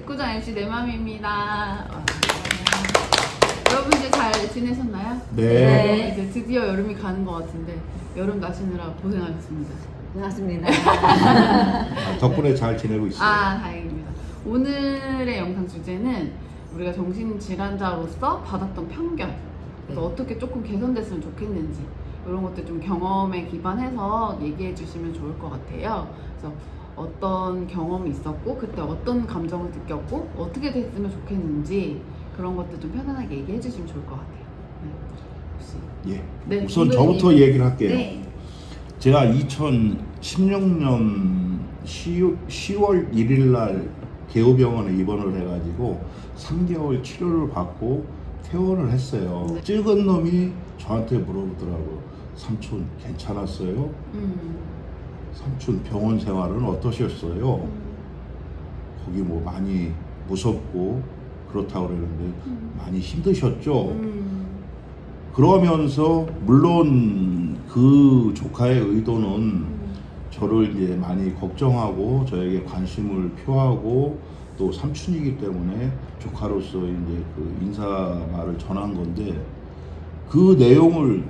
육구장 MC 내맘입니다. 여러분 이제 잘 지내셨나요? 네. 이제 드디어 여름이 가는 것 같은데 여름 나시느라 고생하셨습니다. 고맙습니다. 덕분에 잘 지내고 있어요. 다행입니다. 오늘의 영상 주제는 우리가 정신질환자로서 받았던 편견, 또 어떻게 조금 개선됐으면 좋겠는지 이런 것들 좀 경험에 기반해서 얘기해 주시면 좋을 것 같아요. 그래서 어떤 경험이 있었고 그때 어떤 감정을 느꼈고 어떻게 됐으면 좋겠는지 그런 것들 좀 편안하게 얘기해 주시면 좋을 것 같아요. 네. 혹시 예. 네, 우선 저부터 얘기를 할게요. 네. 제가 2016년 10월 1일 날 개호병원에 입원을 해가지고 3개월 치료를 받고 퇴원을 했어요. 네. 찍은 놈이 저한테 물어보더라고요. 삼촌 괜찮았어요? 삼촌 병원 생활은 어떠셨어요? 거기 뭐 많이 무섭고 그렇다고 그러는데 많이 힘드셨죠? 그러면서 물론 그 조카의 의도는 저를 이제 많이 걱정하고 저에게 관심을 표하고 또 삼촌이기 때문에 조카로서 이제 그 인사말을 전한 건데 그 내용을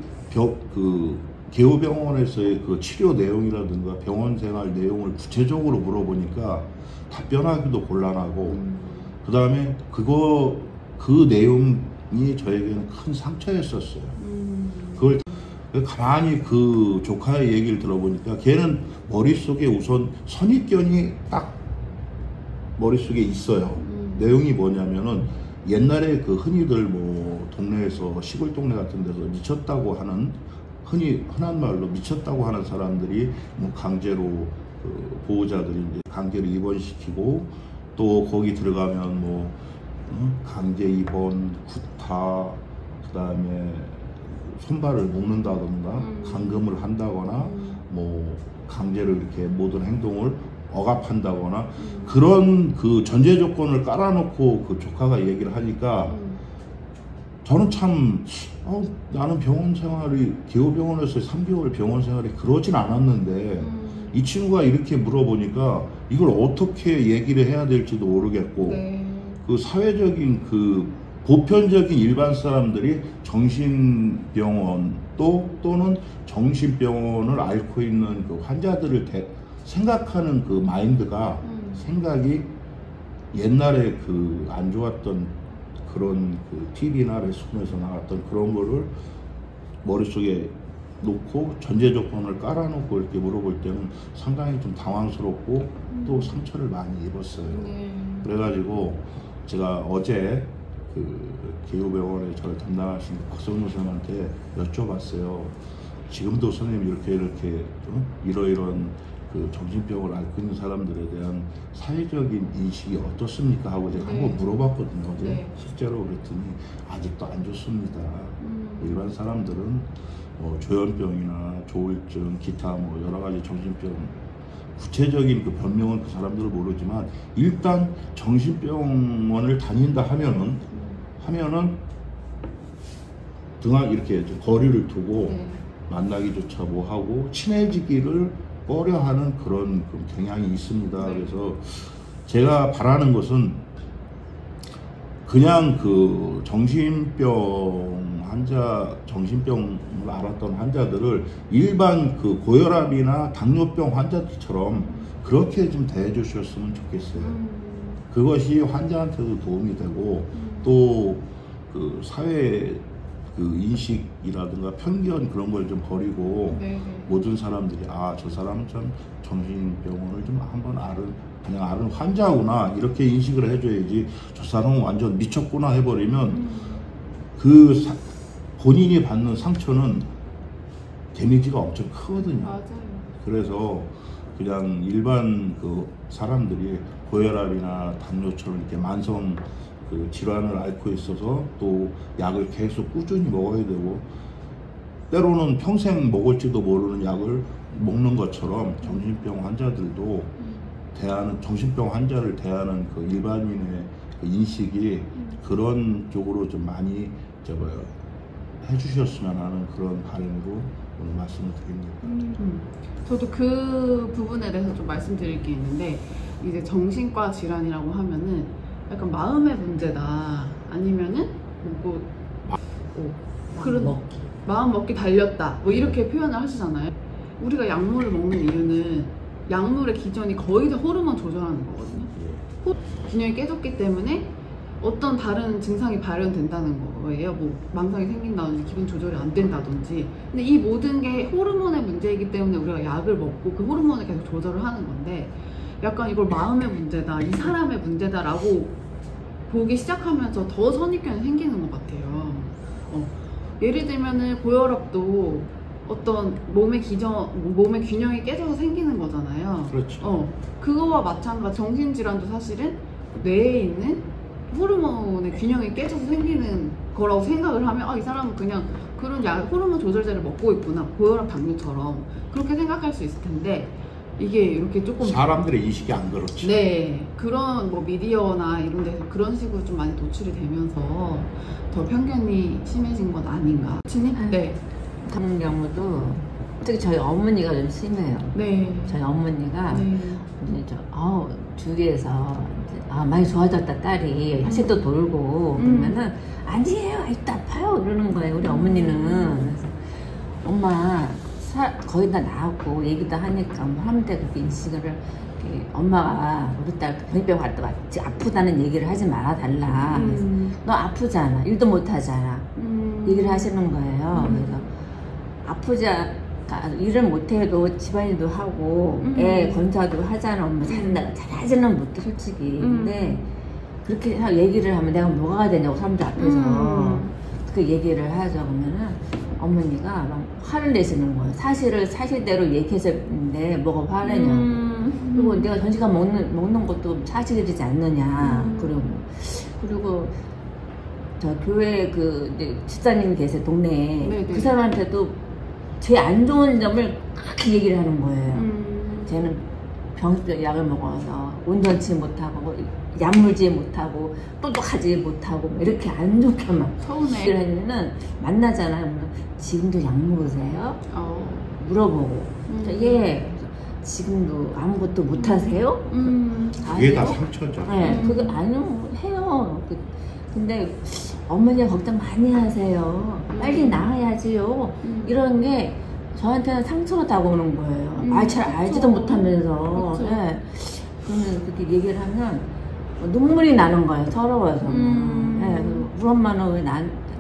개호병원에서의 그 치료 내용이라든가 병원 생활 내용을 구체적으로 물어보니까 답변하기도 곤란하고 그 다음에 그 내용이 저에게는 큰 상처였었어요. 그걸 가만히 그 조카의 얘기를 들어보니까 걔는 머릿속에 우선 선입견이 딱 머릿속에 있어요. 내용이 뭐냐면은 옛날에 그 흔히들 뭐 동네에서 시골 동네 같은 데서 미쳤다고 하는 흔한 말로 미쳤다고 하는 사람들이 뭐 강제로 그 보호자들이 이제 강제로 입원시키고 또 거기 들어가면 뭐 강제 입원, 구타, 그 다음에 손발을 묶는다던가 감금을 한다거나 뭐 강제로 이렇게 모든 행동을 억압한다거나 그런 그 전제 조건을 깔아놓고 그 조카가 얘기를 하니까 저는 참 나는 병원 생활이 개호병원에서 3개월 병원 생활이 그러진 않았는데 이 친구가 이렇게 물어보니까 이걸 어떻게 얘기를 해야 될지도 모르겠고 네. 그 사회적인 그 보편적인 일반 사람들이 정신병원 또는 정신병원을 앓고 있는 그 환자들을 생각하는 그 마인드가 생각이 옛날에 그 안 좋았던 그런 그 TV나 레스토랑에서 나왔던 그런 거를 머릿속에 놓고 전제 조건을 깔아놓고 이렇게 물어볼 때는 상당히 좀 당황스럽고 또 상처를 많이 입었어요. 네. 그래가지고 제가 어제 그 개호병원에 저를 담당하신 박성무 선생님한테 여쭤봤어요. 지금도 선생님 이렇게 이러이러한 그 정신병을 앓고 있는 사람들에 대한 사회적인 인식이 어떻습니까? 하고 제가 한번 물어봤거든요. 어제 네. 실제로 그랬더니 아직도 안 좋습니다. 일반 사람들은 뭐 조현병이나 조울증, 기타 뭐 여러 가지 정신병 구체적인 그 변명은 그 사람들은 모르지만 일단 정신병원을 다닌다 하면은 등한 이렇게 거리를 두고 만나기조차 뭐 하고 친해지기를 꺼려하는 그런 경향이 있습니다. 그래서 제가 바라는 것은 그냥 그 정신병을 앓았던 환자들을 일반 그 고혈압이나 당뇨병 환자들처럼 그렇게 좀 대해 주셨으면 좋겠어요. 그것이 환자한테도 도움이 되고 또 그 사회 그 인식이라든가 편견 그런 걸 좀 버리고 모든 사람들이 저 사람은 참 정신병원을 좀 한번 그냥 앓은 환자구나 이렇게 인식을 해줘야지 저 사람은 완전 미쳤구나 해버리면 본인이 받는 상처는 데미지가 엄청 크거든요. 맞아요. 그래서 그냥 일반 그 사람들이 고혈압이나 당뇨처럼 이렇게 만성 그 질환을 앓고 있어서 또 약을 계속 꾸준히 먹어야 되고 때로는 평생 먹을지도 모르는 약을 먹는 것처럼 정신병 환자들도 정신병 환자를 대하는 그 일반인의 그 인식이 그런 쪽으로 좀 많이 해주셨으면 하는 그런 바람으로 오늘 말씀을 드립니다. 저도 그 부분에 대해서 좀 말씀드릴 게 있는데 이제 정신과 질환이라고 하면은 약간 마음의 문제다 아니면은 뭐 그런 마음 먹기 달렸다 뭐 이렇게 표현을 하시잖아요. 우리가 약물을 먹는 이유는 약물의 기전이 거의 다 호르몬 조절하는 거거든요. 균형이 깨졌기 때문에 어떤 다른 증상이 발현된다는 거예요. 뭐 망상이 생긴다든지 기분 조절이 안 된다든지. 근데 이 모든 게 호르몬의 문제이기 때문에 우리가 약을 먹고 그 호르몬을 계속 조절을 하는 건데 약간 이걸 마음의 문제다, 이 사람의 문제다라고 보기 시작하면서 더 선입견이 생기는 것 같아요. 예를 들면은 고혈압도 어떤 몸의 균형이 깨져서 생기는 거잖아요. 그렇죠. 그거와 마찬가지 정신질환도 사실은 뇌에 있는 호르몬의 균형이 깨져서 생기는 거라고 생각을 하면 이 사람은 그냥 그런 호르몬 조절제를 먹고 있구나. 고혈압, 당뇨처럼 그렇게 생각할 수 있을 텐데 이게 이렇게 조금 사람들의 인식이 안 그렇지. 네, 그런 뭐 미디어나 이런 데서 그런 식으로 좀 많이 노출이 되면서 더 편견이 심해진 건 아닌가. 네. 그런 경우도 특히 저희 어머니가 좀 심해요. 네. 저희 어머니가 네. 이제 주위에서 많이 좋아졌다 딸이 혈색도 돌고 그러면은 아니에요, 아직도 아파요 이러는 거예요. 우리 어머니는. 그래서 엄마 거의 다 나았고 얘기도 하니까 뭐 하면 돼 그렇게 인식을 이렇게 엄마가 우리 딸 병원병 갔다 왔지 아프다는 얘기를 하지 말아 달라. 그래서 너 아프잖아, 일도 못 하잖아 얘기를 하시는 거예요. 그래서 아프지 일을 못해도 집안일도 하고 애 건사도 하잖아. 엄마 잘하지는 못해 솔직히. 근데 그렇게 얘기를 하면 내가 뭐가 되냐고 사람들 앞에서 그 얘기를 하죠. 그러면은 어머니가 막 화를 내시는 거예요. 사실을 사실대로 얘기해서 있는데 뭐가 화내냐. 그리고 내가 전시가 먹는 것도 사실이지 않느냐. 그리고 저 교회 집사님이 계세요 동네에. 네네. 그 사람한테도 제 안 좋은 점을 그렇게 얘기를 하는 거예요. 쟤는 병원병 약을 먹어서 온전치 못하고 약물지 못하고 똑똑하지 못하고 이렇게 안 좋게 막 서운해. 그러면은 만나잖아요. 지금도 약 먹으세요? 물어보고 예. 지금도 아무것도 못하세요? 그게 다 상처죠. 네, 그게 아니요 해요. 근데 어머니가 걱정 많이 하세요. 빨리 나아야지요. 이런 게 저한테는 상처가 다가오는 거예요. 말 잘 알지도 못하면서. 네. 그러면 그렇게 얘기를 하면 눈물이 나는 거예요. 서러워서. 네. 우리 엄마는 왜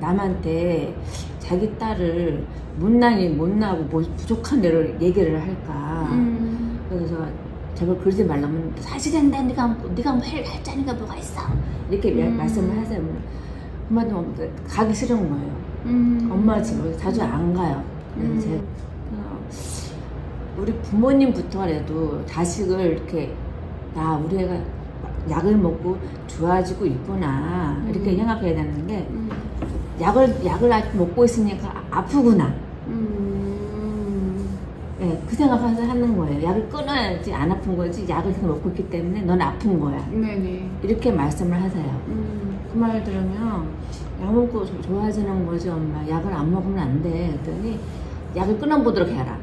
남한테 자기 딸을 못나고 부족한 대로 얘기를 할까. 그래서 제발 그러지 말라면 사실인데 네가 뭐 할자니까 뭐가 있어 이렇게 말씀을 하세요. 엄마도 가기 싫은 거예요. 엄마 집을 자주 안 가요. 그래서 우리 부모님부터라도 자식을 이렇게 우리 애가 약을 먹고 좋아지고 있구나 이렇게 생각해야 되는데 약을 아직 먹고 있으니까 아프구나. 네, 그 생각하면서 하는 거예요. 약을 끊어야지 안 아픈 거지. 약을 계속 먹고 있기 때문에 넌 아픈 거야. 네네. 이렇게 말씀을 하세요. 그 말 들으면 약 먹고 좋아지는 거지 엄마. 약을 안 먹으면 안 돼. 그랬더니 약을 끊어보도록 해라.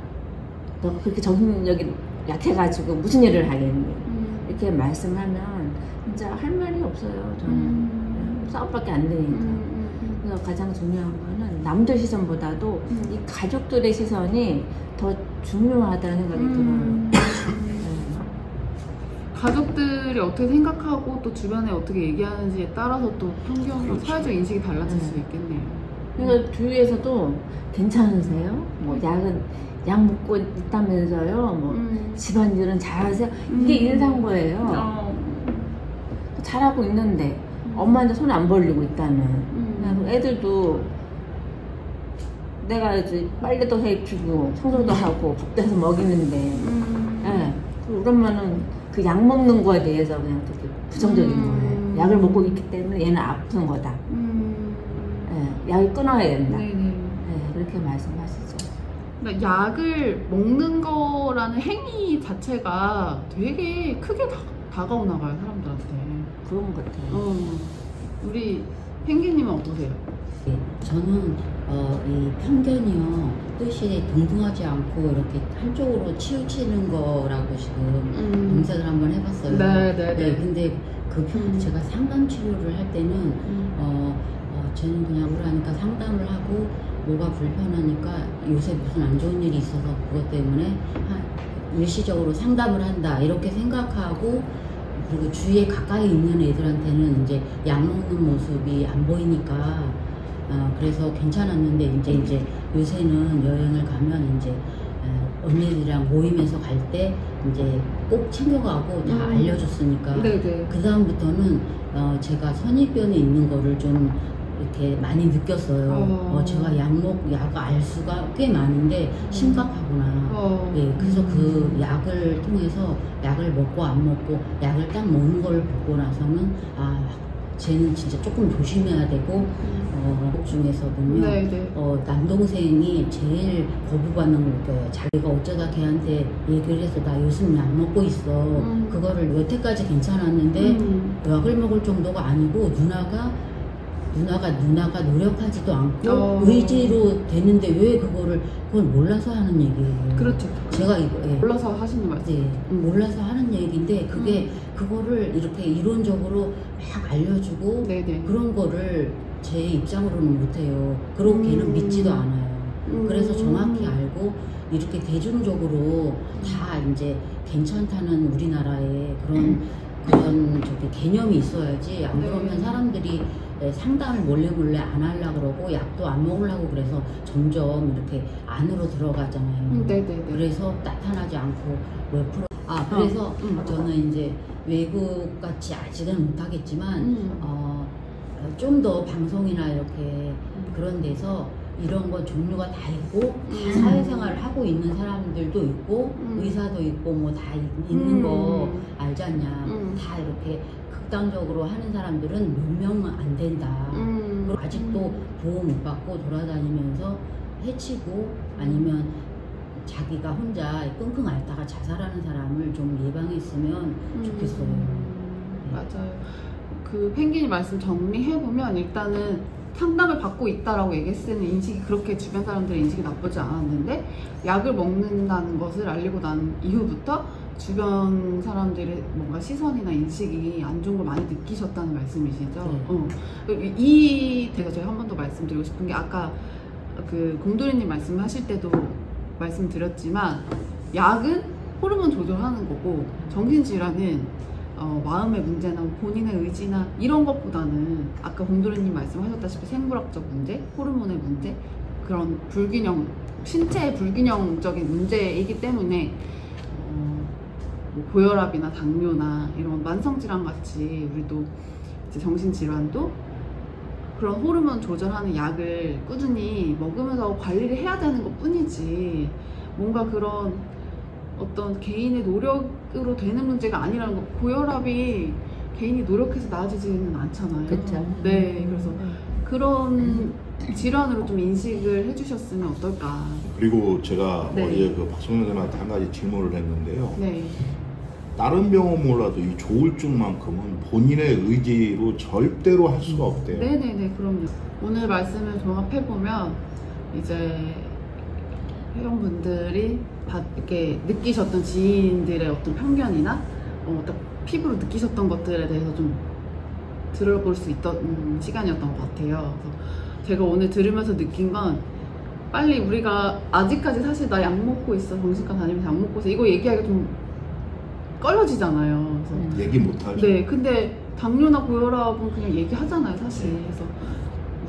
너가 그렇게 정신력이 약해가지고 무슨 일을 하겠니? 이렇게 말씀하면 진짜 할 말이 없어요. 저는 싸움밖에 안 되니까. 그래서 가장 중요한 거는 남들 시선보다도 이 가족들의 시선이 더 중요하다는 생각이 들어요. 가족들이 어떻게 생각하고 또 주변에 어떻게 얘기하는지에 따라서 또 편견과 사회적 인식이 달라질 수 있겠네요. 그러니까 주위에서도 괜찮으세요? 뭐 약 먹고 있다면서요? 뭐 집안일은 잘하세요? 이게 인상 거예요. 잘하고 있는데 엄마한테 손 안 벌리고 있다면 애들도 내가 이제 빨래도 해주고 청소도 하고 밥도 해서 먹이는데 우리 엄마는 그 약 먹는 거에 대해서 그냥 되게 부정적인 거예요. 약을 먹고 있기 때문에 얘는 아픈 거다. 약을 끊어야 된다. 그렇게 말씀하시죠. 그러니까 약을 먹는 거라는 행위 자체가 되게 크게 다가오나 봐요, 사람들한테. 그런 것 같아요. 우리 펭귄님은 어떠세요? 저는 이 편견이요 뜻이 동등하지 않고 이렇게 한쪽으로 치우치는 거라고 지금 검색을 한번 해봤어요. 네. 근데 제가 상담 치료를 할 때는 저는 그냥 우울하니까 상담을 하고 뭐가 불편하니까 요새 무슨 안 좋은 일이 있어서 그것 때문에 일시적으로 상담을 한다 이렇게 생각하고, 그리고 주위에 가까이 있는 애들한테는 이제 약 먹는 모습이 안 보이니까 그래서 괜찮았는데, 이제 요새는 여행을 가면 이제 언니들이랑 모임에서 갈 때 이제 꼭 챙겨가고 다 알려줬으니까 네네. 그 다음부터는 제가 선입견이 있는 거를 좀 이렇게 많이 느꼈어요. 제가 약을 알 수가 꽤 많은데 심각하구나. 예, 그래서 그 약을 통해서 약을 먹고 안 먹고 약을 딱 먹는 걸 보고 나서는 쟤는 진짜 조금 조심해야 되고, 그 중에서는요, 네네. 남동생이 제일 거부받는 걸 느껴요. 자기가 어쩌다 걔한테 얘기를 해서 나 요즘 약 먹고 있어. 그거를 여태까지 괜찮았는데 약을 먹을 정도가 아니고 누나가 노력하지도 않고 의지로 되는데 왜 그걸 몰라서 하는 얘기예요. 그렇죠. 제가 이거 몰라서 하시는 말씀. 네, 몰라서 하는 얘기인데 그거를 이렇게 이론적으로 막 알려주고 네네. 그런 거를 제 입장으로는 못해요. 그리고 걔는 믿지도 않아요. 그래서 정확히 알고 이렇게 대중적으로 다 이제 괜찮다는 우리나라의 그런 저기 개념이 있어야지, 안 그러면 사람들이 상담을 몰래 안 하려고 그러고 약도 안 먹으려고 그래서 점점 이렇게 안으로 들어가잖아요. 네네네. 그래서 나타나지 않고 몇 프로 그래서 저는 이제 외국 같이 아직은 못하겠지만 좀 더 방송이나 이렇게 그런 데서 이런 거 종류가 다 있고 사회생활을 하고 있는 사람들도 있고 의사도 있고 뭐 다 있는 거 알지 않냐. 다 이렇게 극단적으로 하는 사람들은 몇 명은 안 된다. 그리고 아직도 보험 못 받고 돌아다니면서 해치고 아니면 자기가 혼자 끙끙 앓다가 자살하는 사람을 좀 예방했으면 좋겠어요. 맞아요. 그 펭귄이 말씀 정리해보면 일단은 상담을 받고 있다라고 얘기했을 때는 인식이 그렇게 주변 사람들의 인식이 나쁘지 않았는데, 약을 먹는다는 것을 알리고 난 이후부터 주변 사람들의 뭔가 시선이나 인식이 안 좋은 걸 많이 느끼셨다는 말씀이시죠? 이 대해서 제가 한 번 더 말씀드리고 싶은 게, 아까 그 공도리님 말씀하실 때도 말씀드렸지만 약은 호르몬 조절하는 거고 정신질환은 마음의 문제나 본인의 의지나 이런 것보다는 아까 공도리님 말씀하셨다시피 생물학적 문제, 호르몬의 문제, 그런 불균형, 신체의 불균형적인 문제이기 때문에 뭐 고혈압이나 당뇨나 이런 만성질환 같이 우리도 이제 정신질환도 그런 호르몬 조절하는 약을 꾸준히 먹으면서 관리를 해야 되는 것 뿐이지, 뭔가 그런 어떤 개인의 노력으로 되는 문제가 아니라는 거. 고혈압이 개인이 노력해서 나아지지는 않잖아요. 그쵸. 네, 그래서 그런 질환으로 좀 인식을 해주셨으면 어떨까. 그리고 제가 네. 어제 그 박성현한테 한 가지 질문을 했는데요. 네. 다른 병은 몰라도 이 조울증만큼은 본인의 의지로 절대로 할 수가 없대요. 네네네, 그럼요. 오늘 말씀을 종합해보면 이제 회원분들이 이렇게 느끼셨던 지인들의 어떤 편견이나 딱 피부로 느끼셨던 것들에 대해서 좀 들어볼 수 있던 시간이었던 것 같아요. 그래서 제가 오늘 들으면서 느낀 건, 빨리 우리가 아직까지 사실 나 약 먹고 있어, 정신과 다니면서 약 먹고 있어, 이거 얘기하기가 좀 꺼려지잖아요. 그래서 얘기 못하죠. 네, 근데 당뇨나 고혈압은 그냥 얘기하잖아요, 사실. 그래서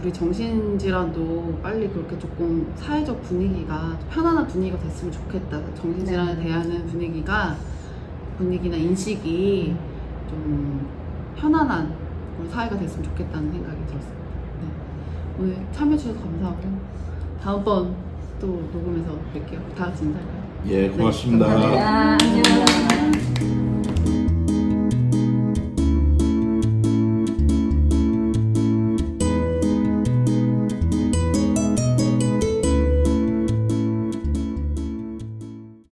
우리 정신질환도 빨리 그렇게 조금 사회적 분위기가 편안한 분위기가 됐으면 좋겠다. 정신질환에 대하는 분위기나 인식이 좀 편안한 그런 사회가 됐으면 좋겠다는 생각이 들었습니다. 네. 오늘 참여해주셔서 감사하고, 다음번 또 녹음해서 뵐게요. 다 같이 인사할까요? 예, 고맙습니다. 감사합니다.